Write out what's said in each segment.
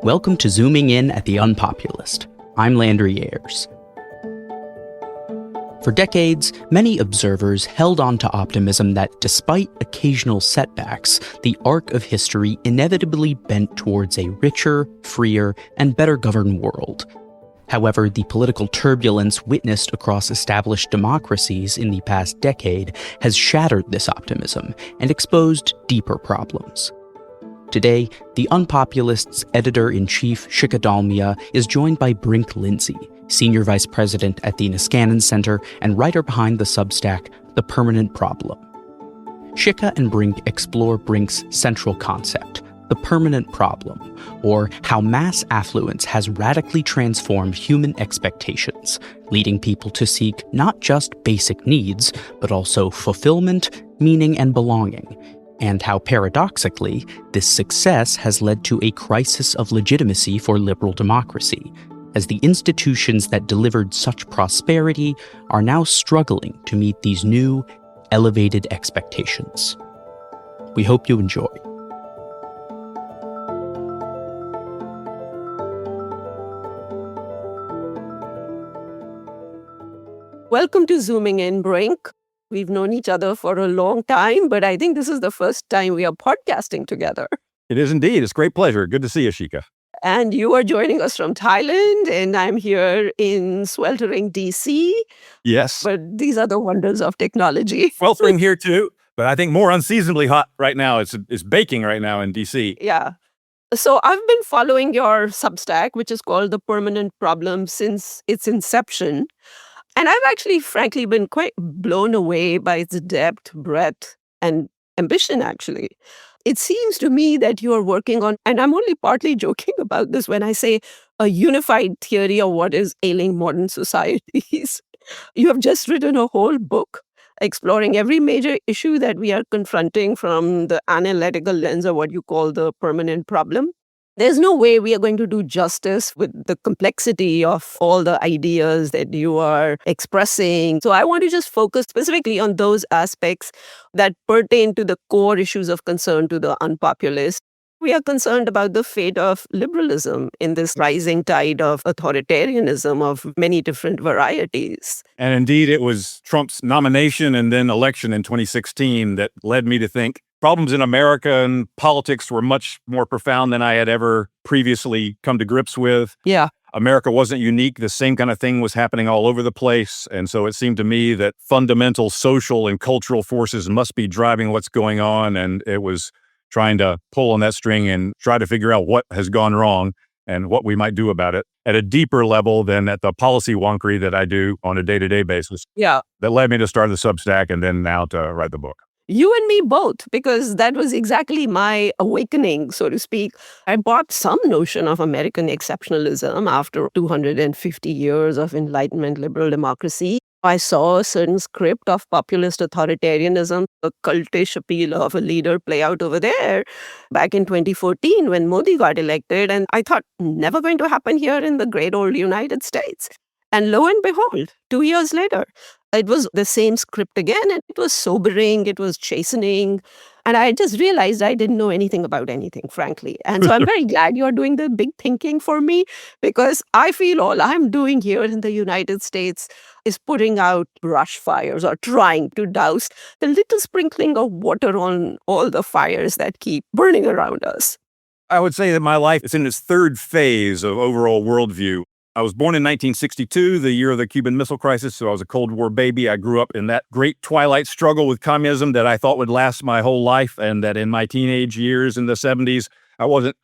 Welcome to Zooming In at the UnPopulist. I'm Landry Ayers. For decades, many observers held on to optimism that despite occasional setbacks, the arc of history inevitably bent towards a richer, freer, and better governed world. However, the political turbulence witnessed across established democracies in the past decade has shattered this optimism and exposed deeper problems. Today, the UnPopulist's editor-in-chief, Shikha is joined by Brink Lindsay, senior vice president at the Niskanen Center and writer behind the Substack, The Permanent Problem. Shikha and Brink explore Brink's central concept, the permanent problem, or how mass affluence has radically transformed human expectations, leading people to seek not just basic needs, but also fulfillment, meaning, and belonging, and how paradoxically, this success has led to a crisis of legitimacy for liberal democracy, as the institutions that delivered such prosperity are now struggling to meet these new, elevated expectations. We hope you enjoy. Welcome to Zooming In, Brink. We've known each other for a long time, but I think this is the first time we are podcasting together. It is indeed. It's a great pleasure. Good to see you, Shikha. And you are joining us from Thailand, and I'm here in sweltering DC. Yes. But these are the wonders of technology. Sweltering here too, but I think more unseasonably hot right now. It's baking right now in DC. Yeah. So I've been following your Substack, which is called The Permanent Problem, since its inception. And I've actually, frankly, been quite blown away by its depth, breadth, and ambition, actually. It seems to me that you are working on, and I'm only partly joking about this when I say a unified theory of what is ailing modern societies. You have just written a whole book exploring every major issue that we are confronting from the analytical lens of what you call the permanent problem. There's no way we are going to do justice with the complexity of all the ideas that you are expressing. So I want to just focus specifically on those aspects that pertain to the core issues of concern to the unpopulist. We are concerned about the fate of liberalism in this rising tide of authoritarianism of many different varieties. And indeed, it was Trump's nomination and then election in 2016 that led me to think problems in America and politics were much more profound than I had ever previously come to grips with. Yeah. America wasn't unique. The same kind of thing was happening all over the place. And so it seemed to me that fundamental social and cultural forces must be driving what's going on. And it was trying to pull on that string and try to figure out what has gone wrong and what we might do about it at a deeper level than at the policy wonkery that I do on a day-to-day basis. Yeah. That led me to start the Substack and then now to write the book. You and me both, because that was exactly my awakening, so to speak. I bought some notion of American exceptionalism after 250 years of Enlightenment liberal democracy. I saw a certain script of populist authoritarianism, a cultish appeal of a leader play out over there back in 2014 when Modi got elected. And I thought, never going to happen here in the great old United States. And lo and behold, 2 years later, it was the same script again, and it was sobering, it was chastening. And I just realized I didn't know anything about anything, frankly. And so I'm very glad you're doing the big thinking for me, because I feel all I'm doing here in the United States is putting out brush fires or trying to douse the little sprinkling of water on all the fires that keep burning around us. I would say that my life is in its third phase of overall worldview. I was born in 1962, the year of the Cuban Missile Crisis, so I was a Cold War baby. I grew up in that great twilight struggle with communism that I thought would last my whole life, and that in my teenage years in the 70s, I wasn't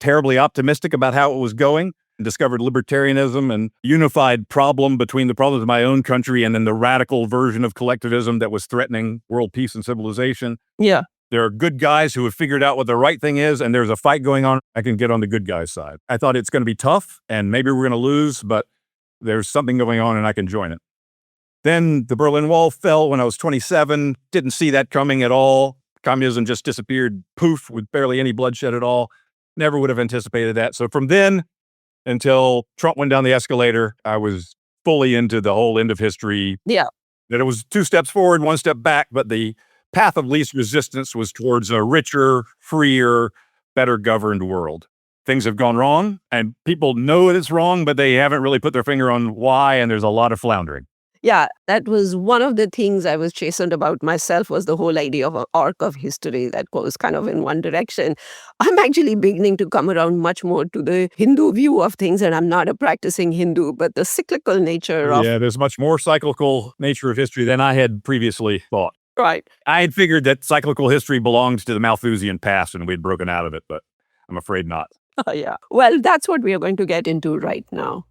terribly optimistic about how it was going. I discovered libertarianism and unified problem between the problems of my own country and then the radical version of collectivism that was threatening world peace and civilization. Yeah. There are good guys who have figured out what the right thing is, and there's a fight going on. I can get on the good guy's side. I thought it's going to be tough, and maybe we're going to lose, but there's something going on, and I can join it. Then the Berlin Wall fell when I was 27. Didn't see that coming at all. Communism just disappeared, poof, with barely any bloodshed at all. Never would have anticipated that. So from then until Trump went down the escalator, I was fully into the whole end of history. Yeah. That it was 2 steps forward, 1 step back, but the path of least resistance was towards a richer, freer, better governed world. things have gone wrong and people know that it's wrong, but they haven't really put their finger on why, and there's a lot of floundering. Yeah, that was one of the things I was chastened about myself, was the whole idea of an arc of history that goes kind of in one direction. I'm actually beginning to come around much more to the Hindu view of things, and I'm not a practicing Hindu, but the cyclical nature of. Yeah, there's much more cyclical nature of history than I had previously thought. Right. I had figured that cyclical history belonged to the Malthusian past and we'd broken out of it, but I'm afraid not. Yeah. Well, that's what we are going to get into right now.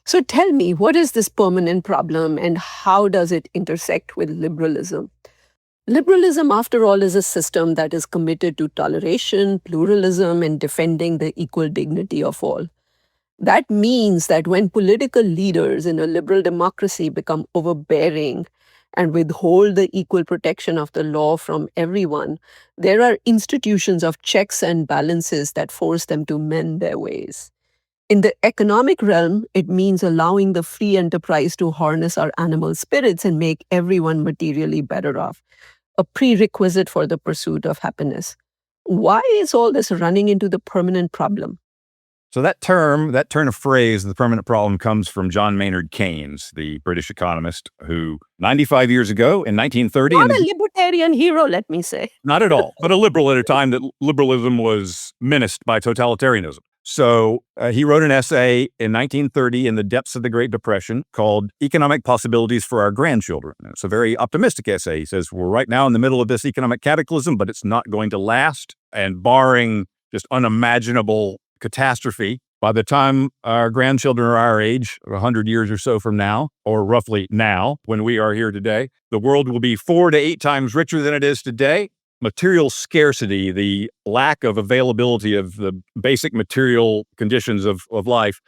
So tell me, what is this permanent problem and how does it intersect with liberalism? Liberalism, after all, is a system that is committed to toleration, pluralism, and defending the equal dignity of all. That means that when political leaders in a liberal democracy become overbearing and withhold the equal protection of the law from everyone, there are institutions of checks and balances that force them to mend their ways. In the economic realm, it means allowing the free enterprise to harness our animal spirits and make everyone materially better off, a prerequisite for the pursuit of happiness. Why is all this running into the permanent problem? So that turn of phrase, the permanent problem, comes from John Maynard Keynes, the British economist who 95 years ago in 1930... Not a libertarian hero, let me say. Not at all, but a liberal at a time that liberalism was menaced by totalitarianism. So he wrote an essay in 1930 in the depths of the Great Depression called Economic Possibilities for Our Grandchildren. It's a very optimistic essay. He says, we're right now in the middle of this economic cataclysm, but it's not going to last. And barring just unimaginable catastrophe, by the time our grandchildren are our age, 100 years or so from now, or roughly now, when we are here today, the world will be 4 to 8 times richer than it is today. Material scarcity, the lack of availability of the basic material conditions of life,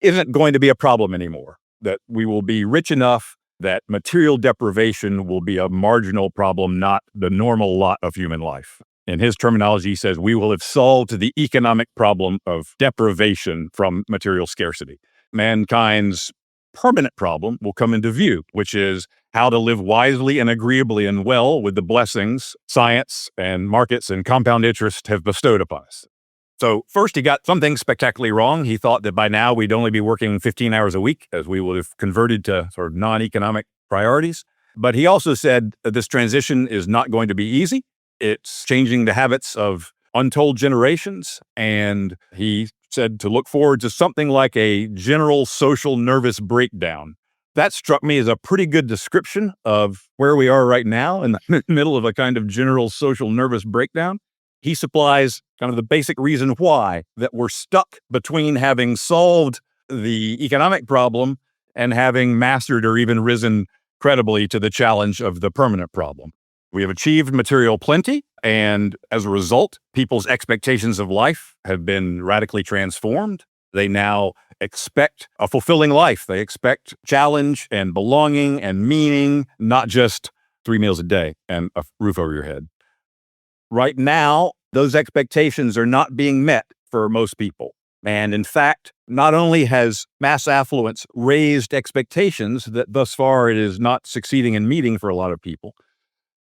isn't going to be a problem anymore. That we will be rich enough that material deprivation will be a marginal problem, not the normal lot of human life. In his terminology, he says, we will have solved the economic problem of deprivation from material scarcity. Mankind's permanent problem will come into view, which is how to live wisely and agreeably and well with the blessings science and markets and compound interest have bestowed upon us. So first, he got something spectacularly wrong. He thought that by now we'd only be working 15 hours a week, as we would have converted to sort of non-economic priorities. But he also said that this transition is not going to be easy. It's changing the habits of untold generations. And he said to look forward to something like a general social nervous breakdown. That struck me as a pretty good description of where we are right now in the middle of a kind of general social nervous breakdown. He supplies kind of the basic reason why, that we're stuck between having solved the economic problem and having mastered or even risen credibly to the challenge of the permanent problem. We have achieved material plenty, and as a result, people's expectations of life have been radically transformed. They now expect a fulfilling life. They expect challenge and belonging and meaning, not just 3 meals a day and a roof over your head. Right now, those expectations are not being met for most people. And in fact, not only has mass affluence raised expectations that thus far it is not succeeding in meeting for a lot of people,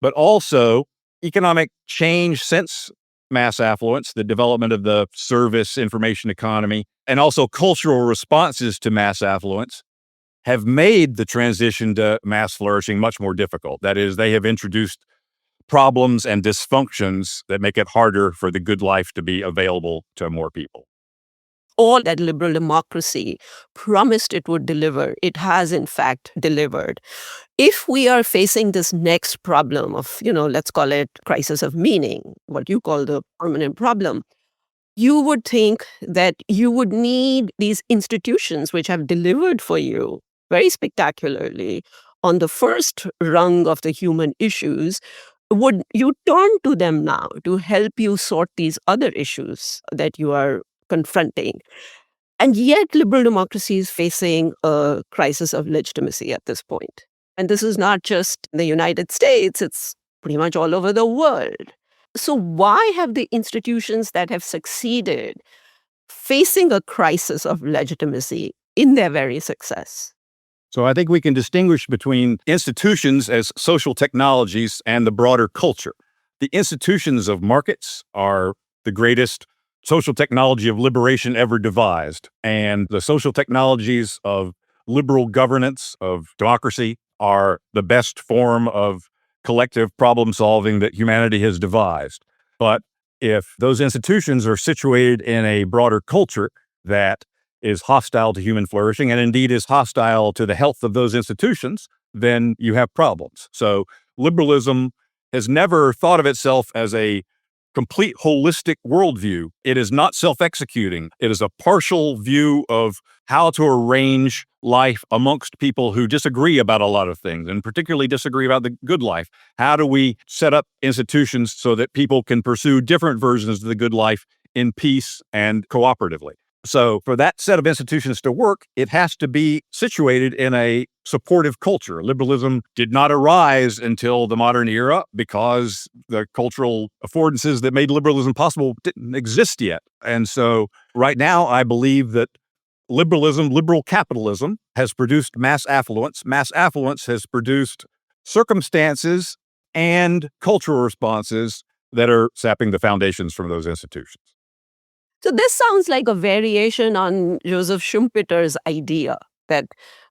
but also economic change since mass affluence, the development of the service information economy, and also cultural responses to mass affluence have made the transition to mass flourishing much more difficult. That is, they have introduced problems and dysfunctions that make it harder for the good life to be available to more people. All that liberal democracy promised it would deliver, it has in fact delivered. If we are facing this next problem of, let's call it crisis of meaning, what you call the permanent problem, you would think that you would need these institutions which have delivered for you very spectacularly on the first rung of the human issues. Would you turn to them now to help you sort these other issues that you are confronting? And yet, liberal democracy is facing a crisis of legitimacy at this point. And this is not just the United States, it's pretty much all over the world. So why have the institutions that have succeeded facing a crisis of legitimacy in their very success? So I think we can distinguish between institutions as social technologies and the broader culture. The institutions of markets are the greatest social technology of liberation ever devised. And the social technologies of liberal governance, of democracy, are the best form of collective problem solving that humanity has devised. But if those institutions are situated in a broader culture that is hostile to human flourishing and indeed is hostile to the health of those institutions, then you have problems. So liberalism has never thought of itself as a complete holistic worldview. It is not self-executing. It is a partial view of how to arrange life amongst people who disagree about a lot of things, and particularly disagree about the good life. How do we set up institutions so that people can pursue different versions of the good life in peace and cooperatively? So for that set of institutions to work, it has to be situated in a supportive culture. Liberalism did not arise until the modern era because the cultural affordances that made liberalism possible didn't exist yet. And so right now, I believe that liberalism, liberal capitalism, has produced mass affluence. Mass affluence has produced circumstances and cultural responses that are sapping the foundations from those institutions. So this sounds like a variation on Joseph Schumpeter's idea that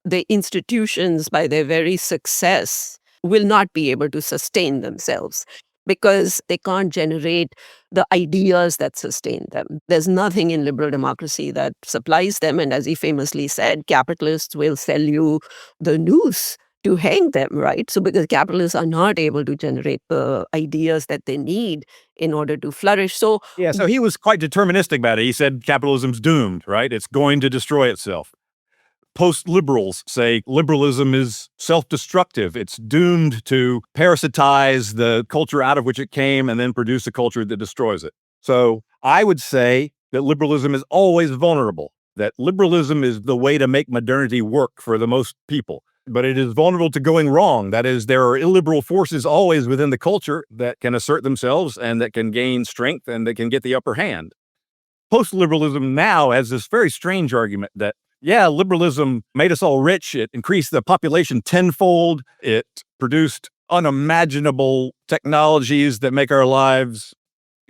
the institutions, by their very success, will not be able to sustain themselves because they can't generate the ideas that sustain them. There's nothing in liberal democracy that supplies them. And as he famously said, capitalists will sell you the noose to hang them, right? So because capitalists are not able to generate the ideas that they need in order to flourish. So Yeah, so he was quite deterministic about it. He said capitalism's doomed, right? It's going to destroy itself. Post-liberals say liberalism is self-destructive. It's doomed to parasitize the culture out of which it came and then produce a culture that destroys it. So I would say that liberalism is always vulnerable, that liberalism is the way to make modernity work for the most people. But it is vulnerable to going wrong. That is, there are illiberal forces always within the culture that can assert themselves and that can gain strength and that can get the upper hand. Post-liberalism now has this very strange argument that, yeah, liberalism made us all rich. It increased the population tenfold. It produced unimaginable technologies that make our lives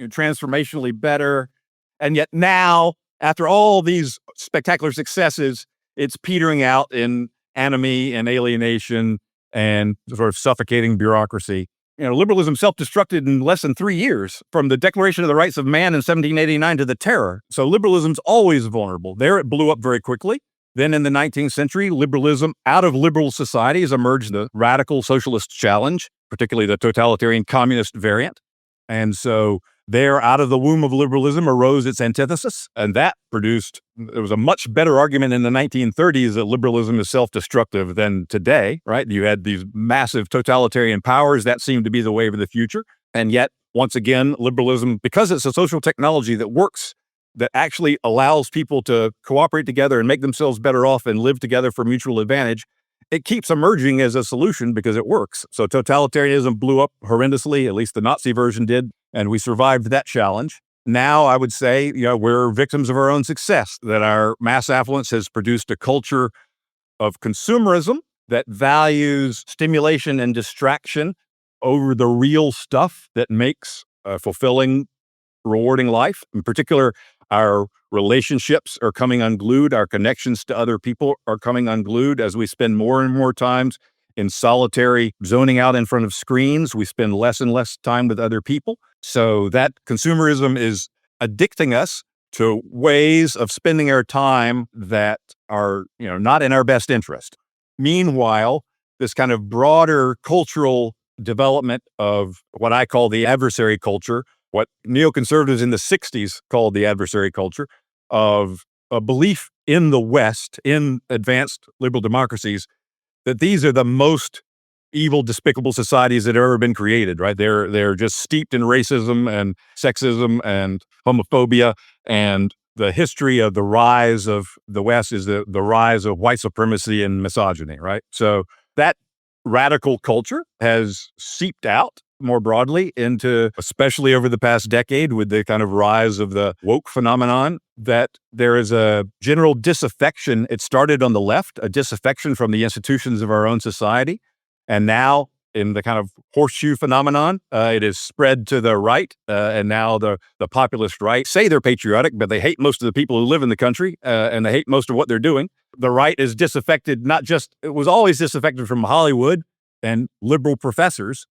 transformationally better. And yet now, after all these spectacular successes, it's petering out in enemy and alienation and sort of suffocating bureaucracy. Liberalism self-destructed in less than 3 years, from the Declaration of the Rights of Man in 1789 to the Terror. So liberalism's always vulnerable. There it blew up very quickly. Then in the 19th century, liberalism, out of liberal societies emerged the radical socialist challenge, particularly the totalitarian communist variant. And so there, out of the womb of liberalism, arose its antithesis, and that produced, there was a much better argument in the 1930s that liberalism is self-destructive than today, right? You had these massive totalitarian powers, that seemed to be the wave of the future. And yet, once again, liberalism, because it's a social technology that works, that actually allows people to cooperate together and make themselves better off and live together for mutual advantage, it keeps emerging as a solution because it works. So totalitarianism blew up horrendously, at least the Nazi version did, and we survived that challenge. Now, I would say, we're victims of our own success, that our mass affluence has produced a culture of consumerism that values stimulation and distraction over the real stuff that makes a fulfilling, rewarding life. In particular, our relationships are coming unglued. Our connections to other people are coming unglued as we spend more and more times in solitary zoning out in front of screens. We spend less and less time with other people. So that consumerism is addicting us to ways of spending our time that are, not in our best interest. Meanwhile, this kind of broader cultural development of what I call the adversary culture, what neoconservatives in the 60s called the adversary culture, of a belief in the West, in advanced liberal democracies, that these are the most evil, despicable societies that have ever been created, right? They're just steeped in racism and sexism and homophobia, and the history of the rise of the West is the rise of white supremacy and misogyny, right? So that radical culture has seeped out more broadly into, especially over the past decade with the kind of rise of the woke phenomenon, that there is a general disaffection. It started on the left, a disaffection from the institutions of our own society. And now in the kind of horseshoe phenomenon. It is spread to the right, and now the populist right say they're patriotic, but they hate most of the people who live in the country, and they hate most of what they're doing. The right is disaffected, it was always disaffected from Hollywood and liberal professors,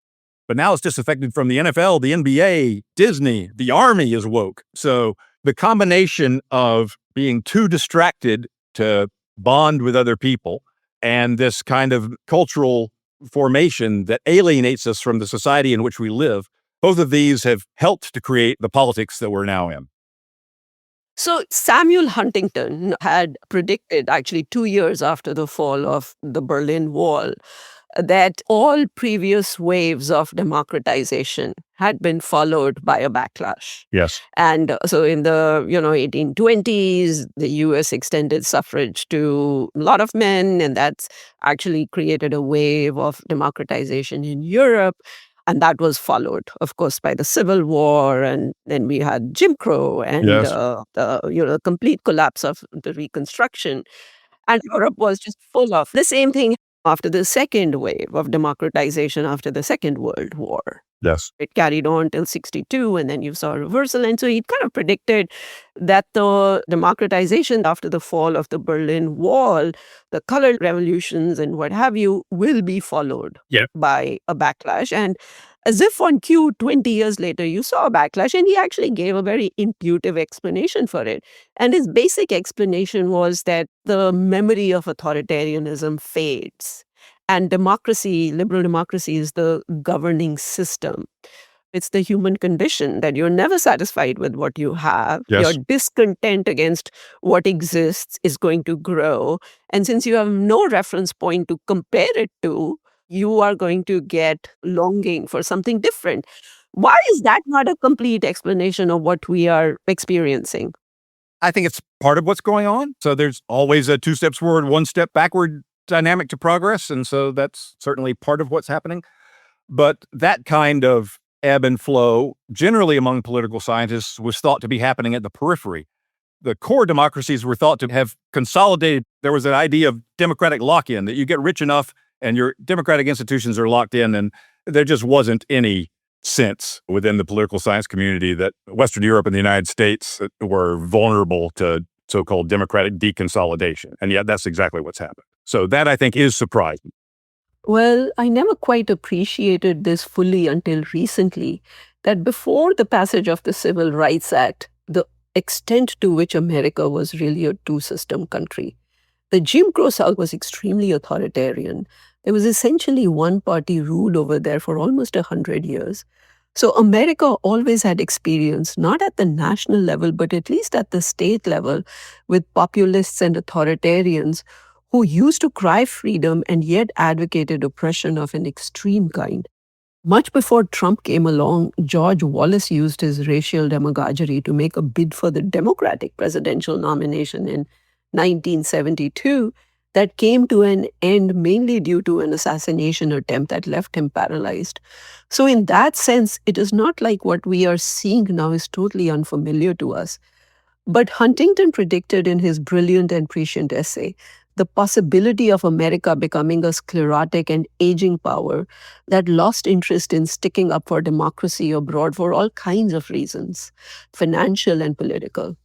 but now it's disaffected from the NFL, the NBA, Disney, the army is woke. So the combination of being too distracted to bond with other people and this kind of cultural formation that alienates us from the society in which we live, both of these have helped to create the politics that we're now in. So Samuel Huntington had predicted, actually 2 years after the fall of the Berlin Wall, that all previous waves of democratization had been followed by a backlash. Yes. And so in the 1820s, the US extended suffrage to a lot of men, and that's actually created a wave of democratization in Europe. And that was followed, of course, by the Civil War, and then we had Jim Crow and Yes. the complete collapse of the Reconstruction. And Europe was just full of the same thing after the second wave of democratization after the Second World War. Yes. It carried on till 62, and then you saw a reversal. And so he kind of predicted that the democratization after the fall of the Berlin Wall, the color revolutions and what have you, will be followed by a backlash. And as if on cue, 20 years later, you saw a backlash, and he actually gave a very intuitive explanation for it. And his basic explanation was that the memory of authoritarianism fades. And democracy, liberal democracy, is the governing system. It's the human condition that you're never satisfied with what you have. Yes. Your discontent against what exists is going to grow. And since you have no reference point to compare it to, you are going to get longing for something different. Why is that not a complete explanation of what we are experiencing? I think it's part of what's going on. So there's always a 2 steps forward, 1 step backward dynamic to progress. And so that's certainly part of what's happening. But that kind of ebb and flow, generally among political scientists, was thought to be happening at the periphery. The core democracies were thought to have consolidated. There was an idea of democratic lock-in, that you get rich enough and your democratic institutions are locked in. And there just wasn't any sense within the political science community that Western Europe and the United States were vulnerable to so-called democratic deconsolidation. And yet that's exactly what's happened. So that, I think, is surprising. Well, I never quite appreciated this fully until recently, that before the passage of the Civil Rights Act, the extent to which America was really a two-system country. The Jim Crow South was extremely authoritarian. There was essentially one-party rule over there for almost 100 years. So America always had experience, not at the national level, but at least at the state level, with populists and authoritarians who used to cry freedom and yet advocated oppression of an extreme kind. Much before Trump came along, George Wallace used his racial demagoguery to make a bid for the Democratic presidential nomination in 1972 that came to an end mainly due to an assassination attempt that left him paralyzed. So in that sense, it is not like what we are seeing now is totally unfamiliar to us. But Huntington predicted in his brilliant and prescient essay the possibility of America becoming a sclerotic and aging power that lost interest in sticking up for democracy abroad for all kinds of reasons, financial and political.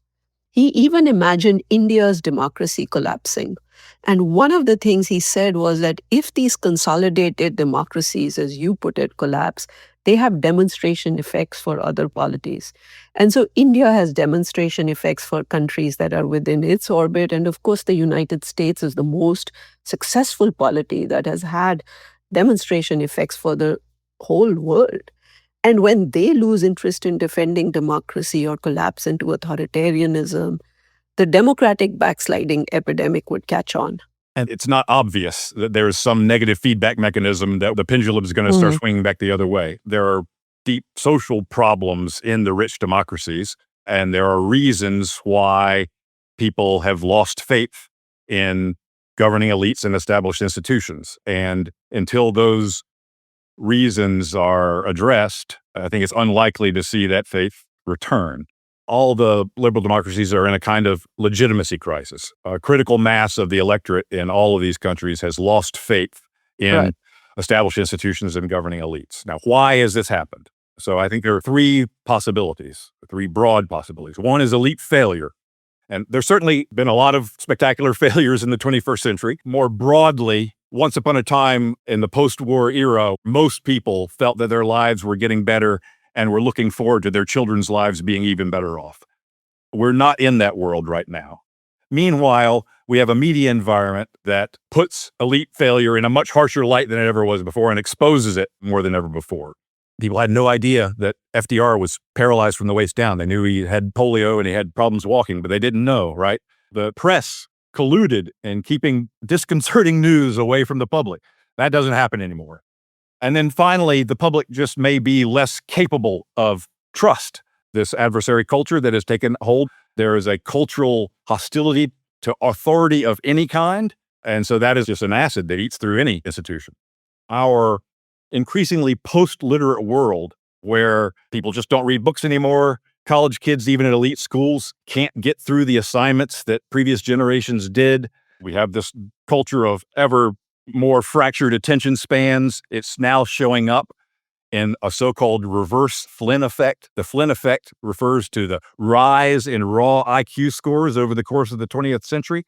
He even imagined India's democracy collapsing. And one of the things he said was that if these consolidated democracies, as you put it, collapse, they have demonstration effects for other polities. And so India has demonstration effects for countries that are within its orbit. And of course, the United States is the most successful polity that has had demonstration effects for the whole world. And when they lose interest in defending democracy or collapse into authoritarianism, the democratic backsliding epidemic would catch on. And it's not obvious that there is some negative feedback mechanism that the pendulum is going to start swinging back the other way. There are deep social problems in the rich democracies, and there are reasons why people have lost faith in governing elites and established institutions. And until those reasons are addressed, I think it's unlikely to see that faith return. All the liberal democracies are in a kind of legitimacy crisis. A critical mass of the electorate in all of these countries has lost faith in established institutions and governing elites. Now, why has this happened? So I think there are three possibilities, three broad possibilities. One is elite failure. And there's certainly been a lot of spectacular failures in the 21st century. More broadly, once upon a time in the post-war era, most people felt that their lives were getting better and were looking forward to their children's lives being even better off. We're not in that world right now. Meanwhile, we have a media environment that puts elite failure in a much harsher light than it ever was before and exposes it more than ever before. People had no idea that FDR was paralyzed from the waist down. They knew he had polio and he had problems walking, but they didn't know, right? The press colluded in keeping disconcerting news away from the public. That doesn't happen anymore. And then finally, the public just may be less capable of trust. This adversary culture that has taken hold, there is a cultural hostility to authority of any kind. And so that is just an acid that eats through any institution. Our increasingly post-literate world where people just don't read books anymore, college kids, even at elite schools, can't get through the assignments that previous generations did. We have this culture of ever more fractured attention spans. It's now showing up in a so-called reverse Flynn effect. The Flynn effect refers to the rise in raw IQ scores over the course of the 20th century.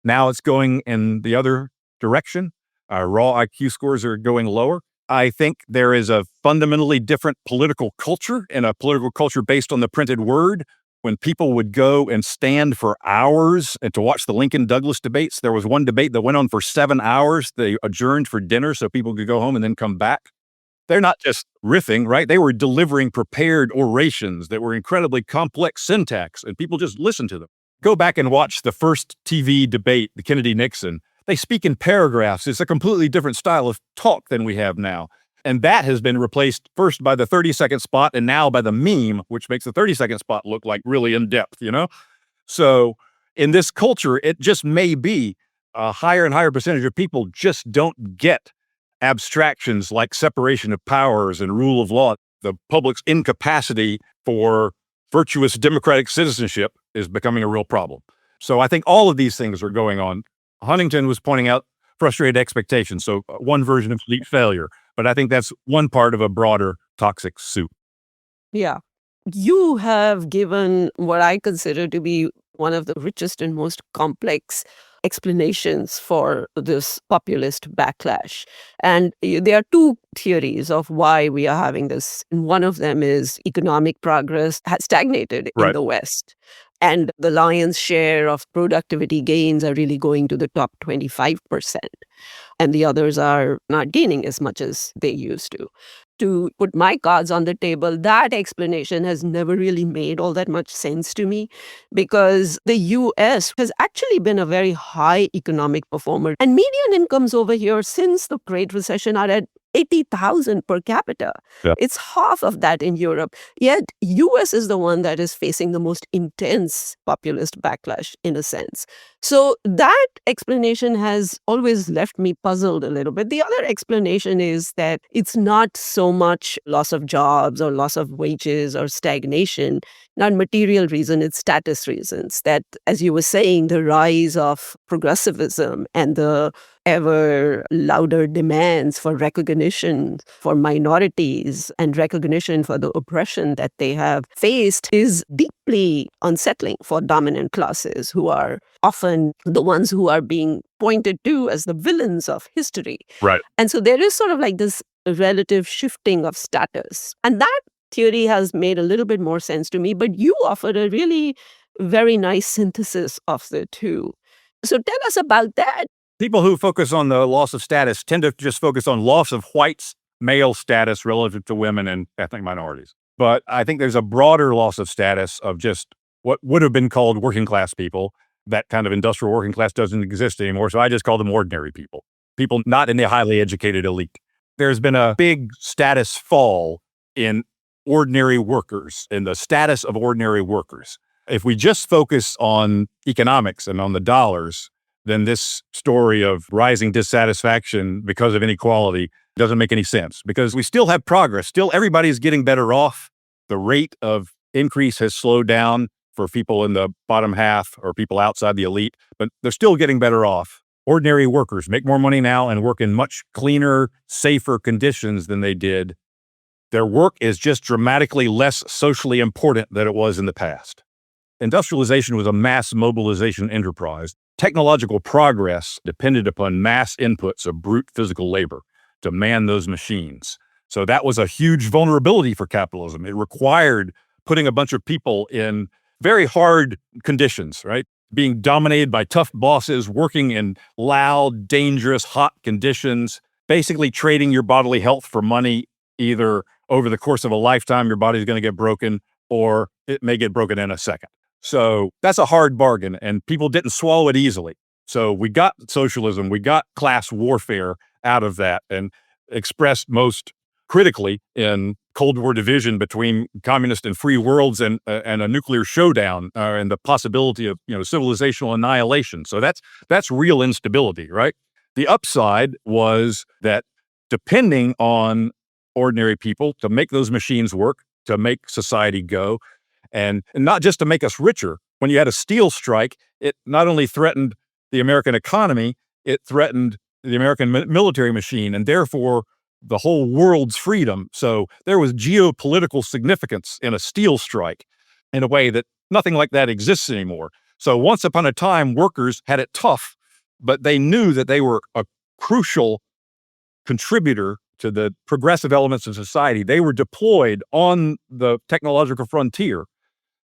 Now it's going in the other direction. Raw IQ scores are going lower. I think there is a fundamentally different political culture and a political culture based on the printed word. When people would go and stand for hours and to watch the Lincoln-Douglas debates, there was one debate that went on for 7 hours. They adjourned for dinner so people could go home and then come back. They're not just riffing, right? They were delivering prepared orations that were incredibly complex syntax, and people just listened to them. Go back and watch the first TV debate, the Kennedy-Nixon. They speak in paragraphs. It's a completely different style of talk than we have now. And that has been replaced first by the 30-second spot and now by the meme, which makes the 30-second spot look like really in-depth, you know? So in this culture, it just may be a higher and higher percentage of people just don't get abstractions like separation of powers and rule of law. The public's incapacity for virtuous democratic citizenship is becoming a real problem. So I think all of these things are going on. Huntington was pointing out frustrated expectations, so one version of elite failure. But I think that's one part of a broader toxic soup. Yeah. You have given what I consider to be one of the richest and most complex explanations for this populist backlash. And there are two theories of why we are having this. And one of them is economic progress has stagnated in the West. And the lion's share of productivity gains are really going to the top 25%. And the others are not gaining as much as they used to. To put my cards on the table, that explanation has never really made all that much sense to me because the US has actually been a very high economic performer. And median incomes over here since the Great Recession are at 80,000 per capita. Yeah. It's half of that in Europe. Yet US is the one that is facing the most intense populist backlash in a sense. So that explanation has always left me puzzled a little bit. The other explanation is that it's not so much loss of jobs or loss of wages or stagnation, not material reason, it's status reasons. That, as you were saying, the rise of progressivism and the ever louder demands for recognition for minorities and recognition for the oppression that they have faced is deeply unsettling for dominant classes who are often the ones who are being pointed to as the villains of history. Right. And so there is sort of like this relative shifting of status. And that theory has made a little bit more sense to me, but you offered a really very nice synthesis of the two. So tell us about that. People who focus on the loss of status tend to just focus on loss of whites, male status relative to women and ethnic minorities. But I think there's a broader loss of status of just what would have been called working class people. That kind of industrial working class doesn't exist anymore, so I just call them ordinary people. People not in the highly educated elite. There's been a big status fall in ordinary workers, in the status of ordinary workers. If we just focus on economics and on the dollars, then this story of rising dissatisfaction because of inequality doesn't make any sense because we still have progress. Still, everybody's getting better off. The rate of increase has slowed down for people in the bottom half or people outside the elite, but they're still getting better off. ordinary workers make more money now and work in much cleaner, safer conditions than they did. Their work is just dramatically less socially important than it was in the past. Industrialization was a mass mobilization enterprise. Technological progress depended upon mass inputs of brute physical labor to man those machines. So that was a huge vulnerability for capitalism. It required putting a bunch of people in very hard conditions, right? Being dominated by tough bosses, working in loud, dangerous, hot conditions, basically trading your bodily health for money. Either over the course of a lifetime, your body's going to get broken, or it may get broken in a second. So that's a hard bargain, and people didn't swallow it easily. So we got socialism, we got class warfare out of that, and expressed most critically in Cold War division between communist and free worlds, and a nuclear showdown, and the possibility of civilizational annihilation. So that's real instability, right? The upside was that depending on ordinary people to make those machines work, to make society go, and not just to make us richer. When you had a steel strike, it not only threatened the American economy, it threatened the American military machine, and therefore the whole world's freedom. So there was geopolitical significance in a steel strike in a way that nothing like that exists anymore. So once upon a time, workers had it tough, but they knew that they were a crucial contributor to the progressive elements of society. They were deployed on the technological frontier.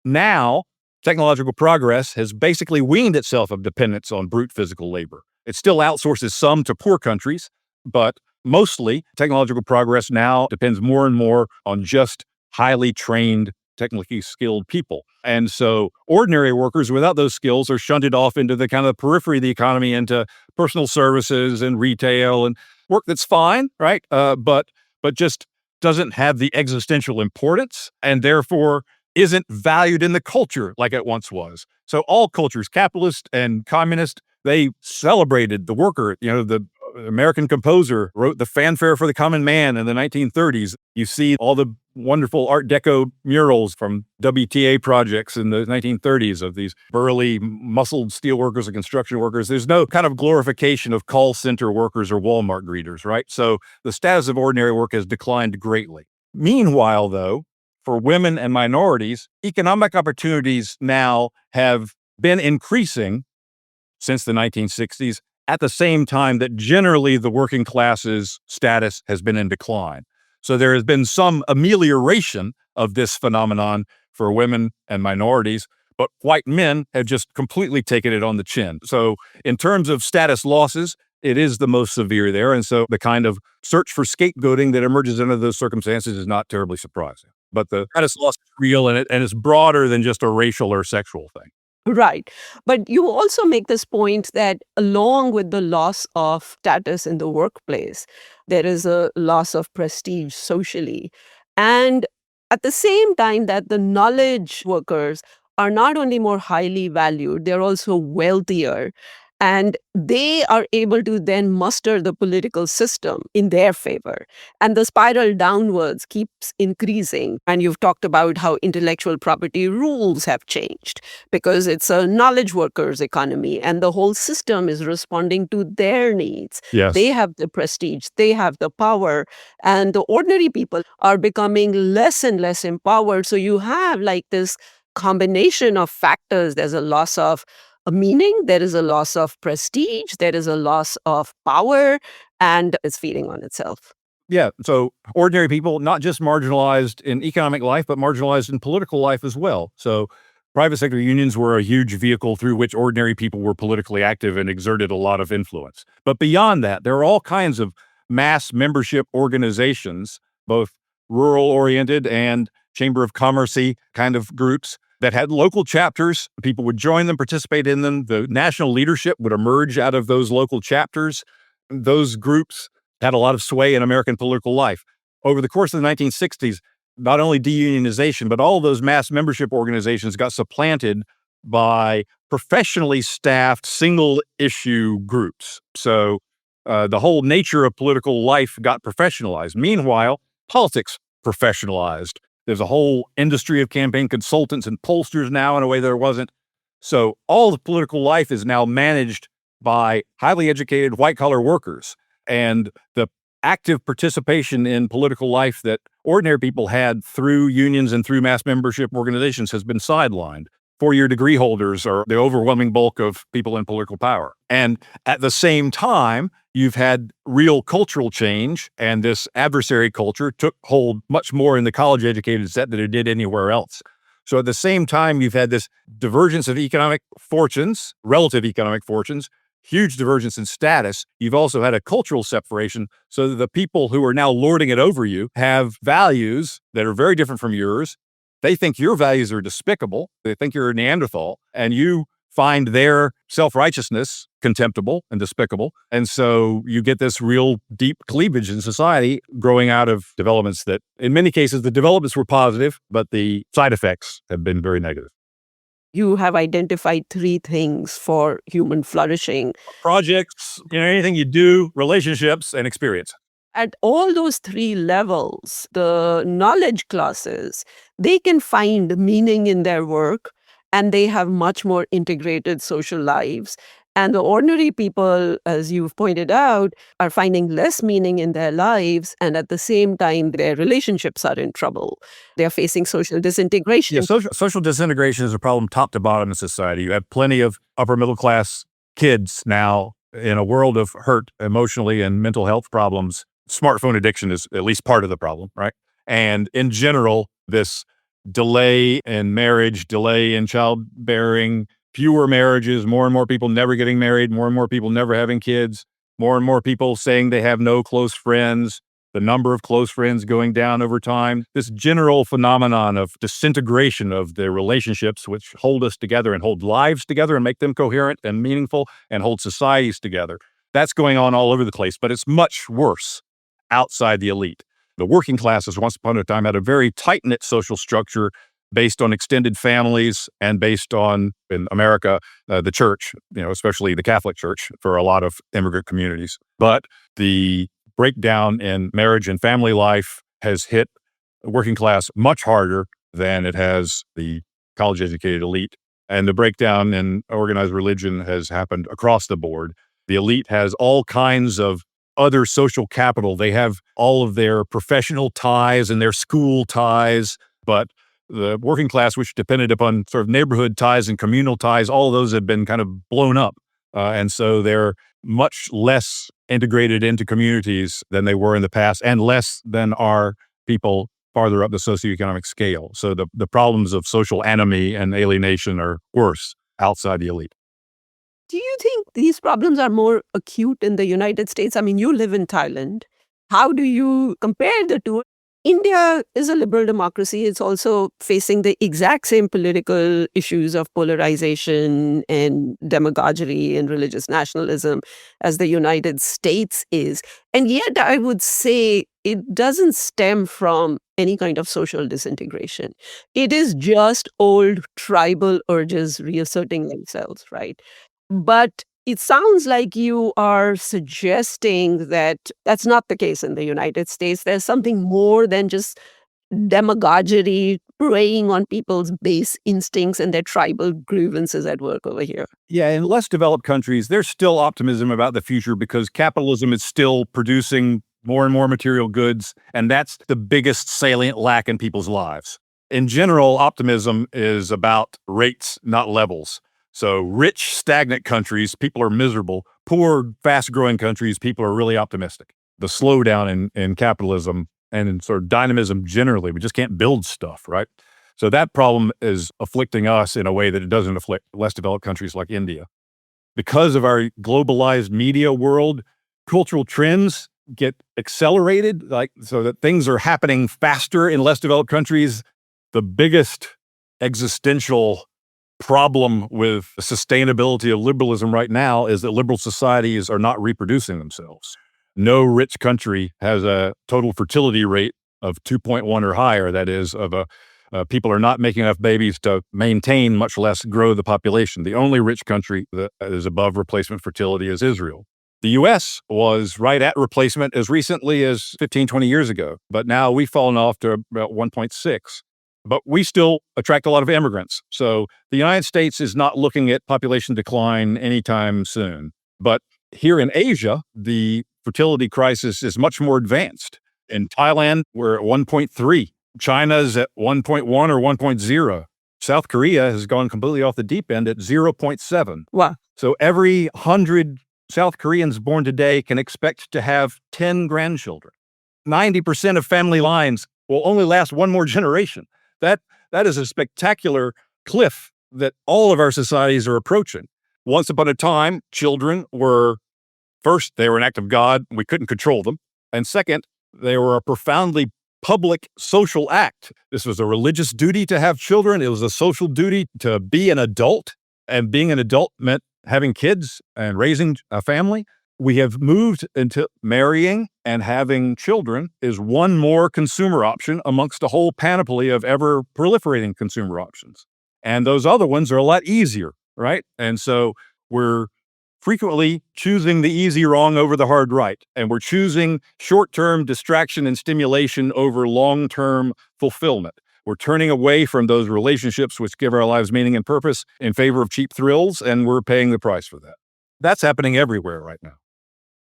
Now, technological progress has basically weaned itself of dependence on brute physical labor. It still outsources some to poor countries, but mostly technological progress now depends more and more on just highly trained, technically skilled people. And so ordinary workers without those skills are shunted off into the kind of periphery of the economy, into personal services and retail and work that's fine, right? But just doesn't have the existential importance, and therefore isn't valued in the culture like it once was. So all cultures, capitalist and communist, they celebrated the worker. The American composer wrote the Fanfare for the Common Man in the 1930s. You see all the wonderful Art Deco murals from WTA projects in the 1930s of these burly, muscled steel workers and construction workers. There's no kind of glorification of call center workers or Walmart greeters, right? So the status of ordinary work has declined greatly. Meanwhile, though, for women and minorities, economic opportunities now have been increasing since the 1960s, at the same time that generally the working class's status has been in decline. So there has been some amelioration of this phenomenon for women and minorities, but white men have just completely taken it on the chin. So in terms of status losses, it is the most severe there. And so the kind of search for scapegoating that emerges under those circumstances is not terribly surprising. But the status loss is real, and it's broader than just a racial or sexual thing. Right. But you also make this point that along with the loss of status in the workplace, there is a loss of prestige socially. And at the same time that the knowledge workers are not only more highly valued, they're also wealthier. And they are able to then muster the political system in their favor. And the spiral downwards keeps increasing. And you've talked about how intellectual property rules have changed because it's a knowledge workers economy and the whole system is responding to their needs. Yes. They have the prestige, they have the power, and the ordinary people are becoming less and less empowered. So you have like this combination of factors. There's a loss of a meaning, there is a loss of prestige, there is a loss of power, and it's feeding on itself. Yeah. So ordinary people, not just marginalized in economic life, but marginalized in political life as well. So private sector unions were a huge vehicle through which ordinary people were politically active and exerted a lot of influence. But beyond that, there are all kinds of mass membership organizations, both rural-oriented and Chamber of Commerce-y kind of groups that had local chapters. People would join them, participate in them. The national leadership would emerge out of those local chapters. Those groups had a lot of sway in American political life. Over the course of the 1960s, not only deunionization, but all of those mass membership organizations got supplanted by professionally staffed single-issue groups. So the whole nature of political life got professionalized. Meanwhile, politics professionalized. There's a whole industry of campaign consultants and pollsters now in a way there wasn't. So all the political life is now managed by highly educated white-collar workers. And the active participation in political life that ordinary people had through unions and through mass membership organizations has been sidelined. Four-year degree holders are the overwhelming bulk of people in political power. And at the same time, you've had real cultural change, and this adversary culture took hold much more in the college-educated set than it did anywhere else. So at the same time, you've had this divergence of economic fortunes, relative economic fortunes, huge divergence in status. You've also had a cultural separation so that the people who are now lording it over you have values that are very different from yours. They think your values are despicable. They think you're a Neanderthal, and you find their self-righteousness contemptible and despicable. And so you get this real deep cleavage in society growing out of developments that, in many cases, the developments were positive, but the side effects have been very negative. You have identified three things for human flourishing. Projects, anything you do, relationships, and experience. At all those three levels, the knowledge classes, they can find meaning in their work, and they have much more integrated social lives. And the ordinary people, as you've pointed out, are finding less meaning in their lives, and at the same time, their relationships are in trouble. They're facing social disintegration. Yeah, social disintegration is a problem top to bottom in society. You have plenty of upper middle class kids now in a world of hurt emotionally and mental health problems. Smartphone addiction is at least part of the problem, right? And in general, this delay in marriage, delay in childbearing, fewer marriages, more and more people never getting married, more and more people never having kids, more and more people saying they have no close friends, the number of close friends going down over time. This general phenomenon of disintegration of the relationships which hold us together and hold lives together and make them coherent and meaningful and hold societies together. That's going on all over the place, but it's much worse outside the elite. The working classes once upon a time had a very tight-knit social structure based on extended families and based on, in America, the church, especially the Catholic Church for a lot of immigrant communities. But the breakdown in marriage and family life has hit the working class much harder than it has the college-educated elite. And the breakdown in organized religion has happened across the board. The elite has all kinds of other social capital. They have all of their professional ties and their school ties, but the working class, which depended upon sort of neighborhood ties and communal ties, all of those have been kind of blown up. And so they're much less integrated into communities than they were in the past, and less than are people farther up the socioeconomic scale. So the problems of social anomie and alienation are worse outside the elite. Do you think these problems are more acute in the United States? I mean, you live in Thailand. How do you compare the two? India is a liberal democracy. It's also facing the exact same political issues of polarization and demagoguery and religious nationalism as the United States is. And yet, I would say it doesn't stem from any kind of social disintegration. It is just old tribal urges reasserting themselves, right? But it sounds like you are suggesting that that's not the case in the United States. There's something more than just demagoguery preying on people's base instincts and their tribal grievances at work over here. Yeah, in less developed countries, there's still optimism about the future because capitalism is still producing more and more material goods, and that's the biggest salient lack in people's lives. In general, optimism is about rates, not levels. So rich, stagnant countries, people are miserable. Poor, fast-growing countries, people are really optimistic. The slowdown in capitalism and in sort of dynamism generally, we just can't build stuff, right? So that problem is afflicting us in a way that it doesn't afflict less developed countries like India. Because of our globalized media world, cultural trends get accelerated, so that things are happening faster in less developed countries. The biggest existential problem with the sustainability of liberalism right now is that liberal societies are not reproducing themselves. No rich country has a total fertility rate of 2.1 or higher. That is, people are not making enough babies to maintain, much less grow the population. The only rich country that is above replacement fertility is Israel. The U.S. was right at replacement as recently as 15, 20 years ago, but now we've fallen off to about 1.6. But we still attract a lot of immigrants. So the United States is not looking at population decline anytime soon. But here in Asia, the fertility crisis is much more advanced. In Thailand, we're at 1.3. China's at 1.1 or 1.0. South Korea has gone completely off the deep end at 0.7. Wow. So every 100 South Koreans born today can expect to have 10 grandchildren. 90% of family lines will only last one more generation. That is a spectacular cliff that all of our societies are approaching. Once upon a time, children were, first, they were an act of God. We couldn't control them. And second, they were a profoundly public social act. This was a religious duty to have children. It was a social duty to be an adult. And being an adult meant having kids and raising a family. We have moved into marrying and having children is one more consumer option amongst a whole panoply of ever proliferating consumer options. And those other ones are a lot easier, right? And so we're frequently choosing the easy wrong over the hard right. And we're choosing short-term distraction and stimulation over long-term fulfillment. We're turning away from those relationships which give our lives meaning and purpose in favor of cheap thrills, and we're paying the price for that. That's happening everywhere right now.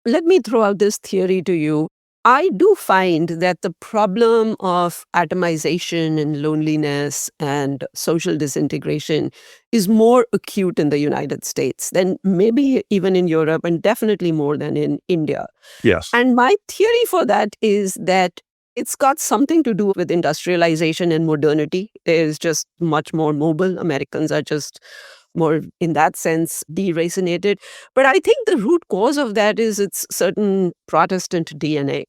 Let me throw out this theory to you. I do find that the problem of atomization and loneliness and social disintegration is more acute in the United States than maybe even in Europe, and definitely more than in India. Yes. And my theory for that is that it's got something to do with industrialization and modernity. There's just much more mobile. Americans are just more, in that sense, deracinated. But I think the root cause of that is it's certain Protestant DNA,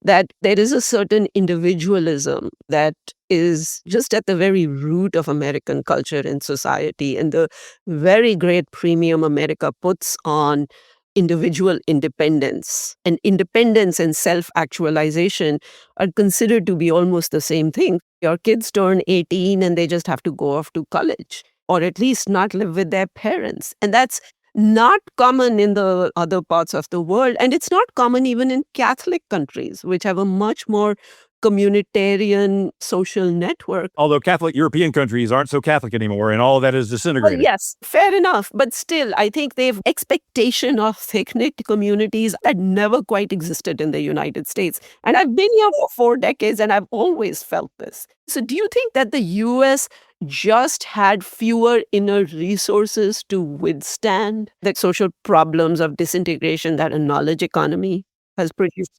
that there is a certain individualism that is just at the very root of American culture and society, and the very great premium America puts on individual independence. And independence and self-actualization are considered to be almost the same thing. Your kids turn 18 and they just have to go off to college, or at least not live with their parents. And that's not common in the other parts of the world. And it's not common even in Catholic countries, which have a much more communitarian social network. Although Catholic European countries aren't so Catholic anymore, and all of that is disintegrated. Well, yes, fair enough. But still, I think they've expectation of thick-knit communities that never quite existed in the United States. And I've been here for 4 decades, and I've always felt this. So do you think that the U.S. just had fewer inner resources to withstand the social problems of disintegration that a knowledge economy has produced?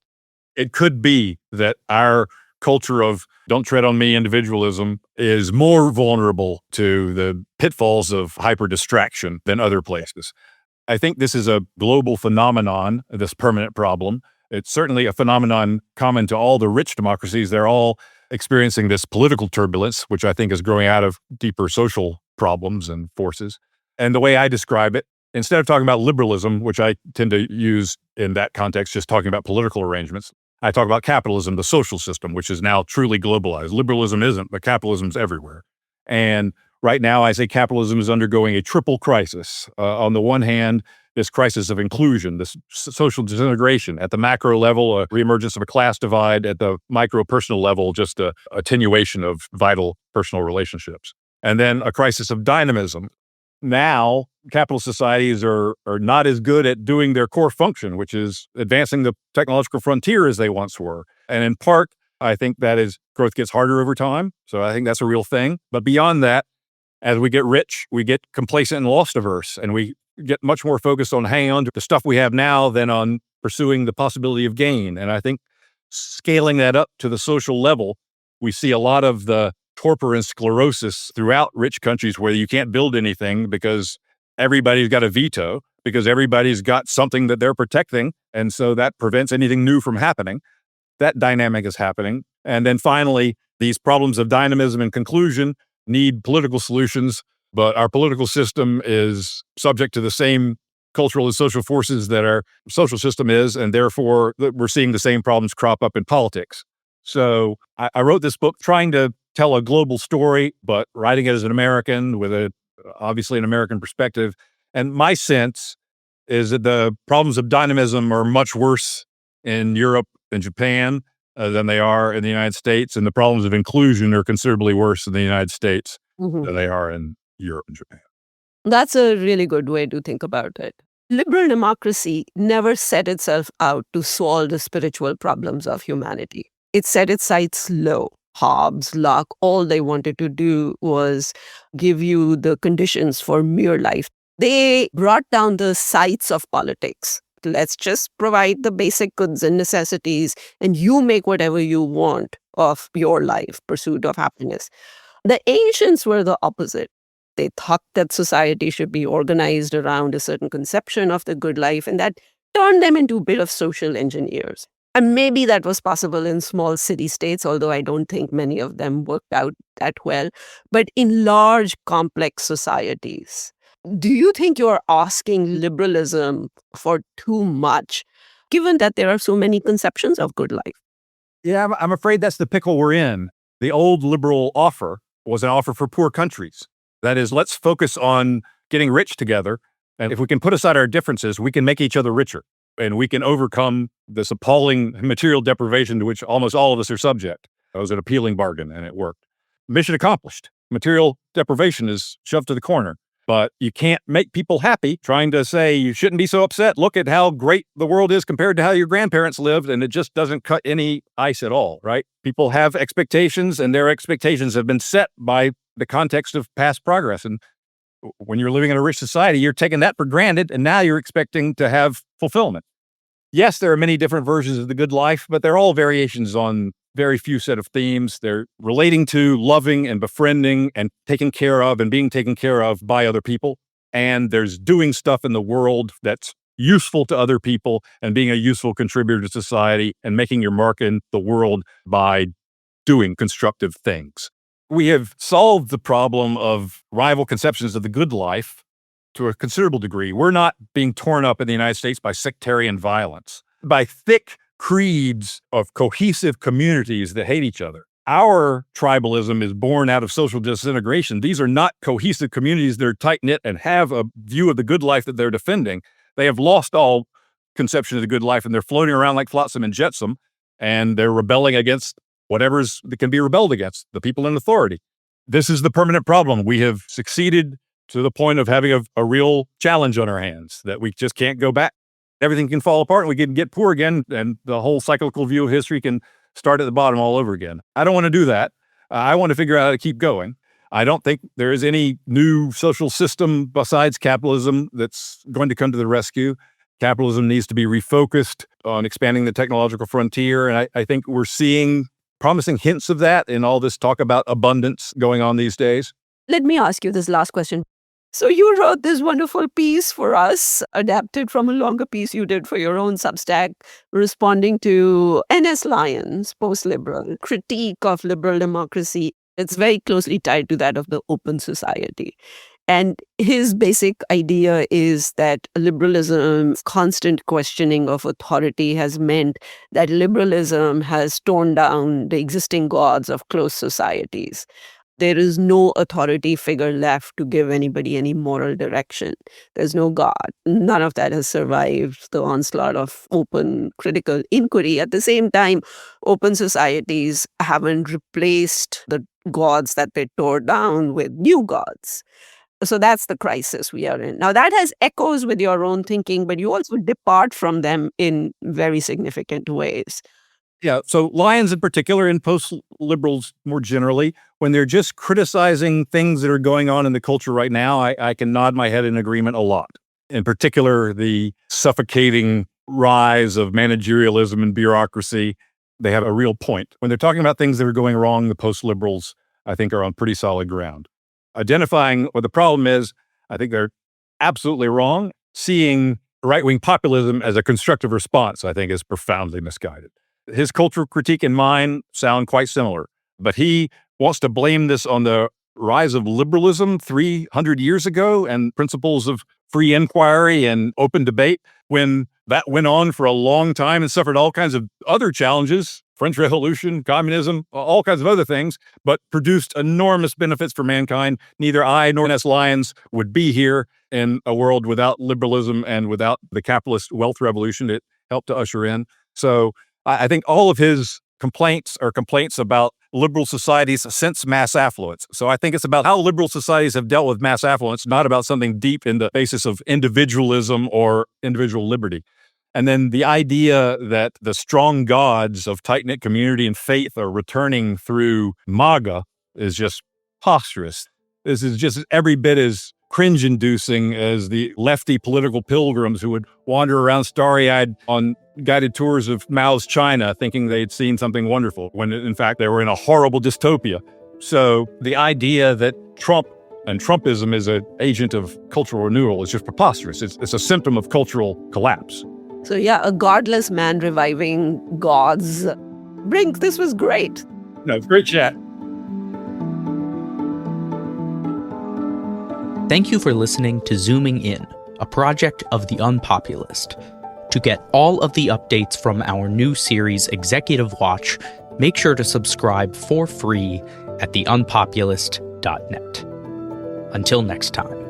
It could be that our culture of don't tread on me individualism is more vulnerable to the pitfalls of hyper distraction than other places. I think this is a global phenomenon, this permanent problem. It's certainly a phenomenon common to all the rich democracies. They're all experiencing this political turbulence, which I think is growing out of deeper social problems and forces. And the way I describe it, instead of talking about liberalism, which I tend to use in that context, just talking about political arrangements, I talk about capitalism, the social system, which is now truly globalized. Liberalism isn't, but capitalism's everywhere. And right now, I say capitalism is undergoing a triple crisis. On the one hand, this crisis of inclusion, this social disintegration. At the macro level, a reemergence of a class divide. At the micro personal level, just a attenuation of vital personal relationships. And then a crisis of dynamism. Now, capitalist societies are not as good at doing their core function, which is advancing the technological frontier as they once were. And in part, I think that is growth gets harder over time. So I think that's a real thing. But beyond that, as we get rich, we get complacent and loss averse, and we get much more focused on hanging on to the stuff we have now than on pursuing the possibility of gain. And I think scaling that up to the social level, we see a lot of the torpor and sclerosis throughout rich countries where you can't build anything because everybody's got a veto, because everybody's got something that they're protecting. And so that prevents anything new from happening. That dynamic is happening. And then finally, these problems of dynamism and conclusion need political solutions, but our political system is subject to the same cultural and social forces that our social system is, and therefore we're seeing the same problems crop up in politics. So I wrote this book trying to tell a global story, but writing it as an American with obviously an American perspective. And my sense is that the problems of dynamism are much worse in Europe and Japan than they are in the United States, and the problems of inclusion are considerably worse in the United States than they are in Europe and Japan. That's a really good way to think about it. Liberal democracy never set itself out to solve the spiritual problems of humanity. It set its sights low. Hobbes, Locke, all they wanted to do was give you the conditions for mere life. They brought down the sights of politics. Let's just provide the basic goods and necessities, and you make whatever you want of your life, pursuit of happiness. The ancients were the opposite. They thought that society should be organized around a certain conception of the good life, and that turned them into a bit of social engineers. And maybe that was possible in small city states, although I don't think many of them worked out that well. But in large, complex societies, do you think you're asking liberalism for too much, given that there are so many conceptions of good life? Yeah, I'm afraid that's the pickle we're in. The old liberal offer was an offer for poor countries. That is, let's focus on getting rich together. And if we can put aside our differences, we can make each other richer. And we can overcome this appalling material deprivation to which almost all of us are subject. It was an appealing bargain, and it worked. Mission accomplished. Material deprivation is shoved to the corner. But you can't make people happy trying to say you shouldn't be so upset. Look at how great the world is compared to how your grandparents lived, and it just doesn't cut any ice at all, right? People have expectations, and their expectations have been set by the context of past progress. And when you're living in a rich society, you're taking that for granted, and now you're expecting to have fulfillment. Yes, there are many different versions of the good life, but they're all variations on very few set of themes. They're relating to loving and befriending and taking care of and being taken care of by other people. And there's doing stuff in the world that's useful to other people and being a useful contributor to society and making your mark in the world by doing constructive things. We have solved the problem of rival conceptions of the good life to a considerable degree. We're not being torn up in the United States by sectarian violence, by thick creeds of cohesive communities that hate each other. Our tribalism is born out of social disintegration. These are not cohesive communities that are tight-knit and have a view of the good life that they're defending. They have lost all conception of the good life, and they're floating around like flotsam and jetsam, and they're rebelling against whatever's that can be rebelled against, the people in authority. This is the permanent problem. We have succeeded to the point of having a real challenge on our hands that we just can't go back. Everything can fall apart and we can get poor again, and the whole cyclical view of history can start at the bottom all over again. I don't want to do that. I want to figure out how to keep going. I don't think there is any new social system besides capitalism that's going to come to the rescue. Capitalism needs to be refocused on expanding the technological frontier, and I think we're seeing promising hints of that in all this talk about abundance going on these days. Let me ask you this last question. So you wrote this wonderful piece for us, adapted from a longer piece you did for your own Substack, responding to N.S. Lyon's post-liberal critique of liberal democracy. It's very closely tied to that of the open society. And his basic idea is that liberalism's constant questioning of authority has meant that liberalism has torn down the existing gods of closed societies. There is no authority figure left to give anybody any moral direction. There's no God. None of that has survived the onslaught of open critical inquiry. At the same time, open societies haven't replaced the gods that they tore down with new gods. So that's the crisis we are in. Now, that has echoes with your own thinking, but you also depart from them in very significant ways. Yeah, so Lyons in particular, and post-liberals more generally, when they're just criticizing things that are going on in the culture right now, I can nod my head in agreement a lot. In particular, the suffocating rise of managerialism and bureaucracy, they have a real point. When they're talking about things that are going wrong, the post-liberals, I think, are on pretty solid ground. Identifying what the problem is, I think they're absolutely wrong. Seeing right-wing populism as a constructive response, I think, is profoundly misguided. His cultural critique and mine sound quite similar, but he wants to blame this on the rise of liberalism 300 years ago and principles of free inquiry and open debate, when that went on for a long time and suffered all kinds of other challenges, French Revolution, communism, all kinds of other things, but produced enormous benefits for mankind. Neither I nor N.S. Lyons would be here in a world without liberalism and without the capitalist wealth revolution it helped to usher in. So I think all of his complaints are complaints about liberal societies since mass affluence. So I think it's about how liberal societies have dealt with mass affluence, not about something deep in the basis of individualism or individual liberty. And then the idea that the strong gods of tight-knit community and faith are returning through MAGA is just preposterous. This is just every bit as cringe-inducing as the lefty political pilgrims who would wander around starry-eyed on guided tours of Mao's China thinking they'd seen something wonderful, when in fact they were in a horrible dystopia. So the idea that Trump and Trumpism is an agent of cultural renewal is just preposterous. It's a symptom of cultural collapse. So yeah, a godless man reviving gods. Brink, this was great. No, great chat. Thank you for listening to Zooming In, a project of the UnPopulist. To get all of the updates from our new series, Executive Watch, make sure to subscribe for free at theunpopulist.net. Until next time.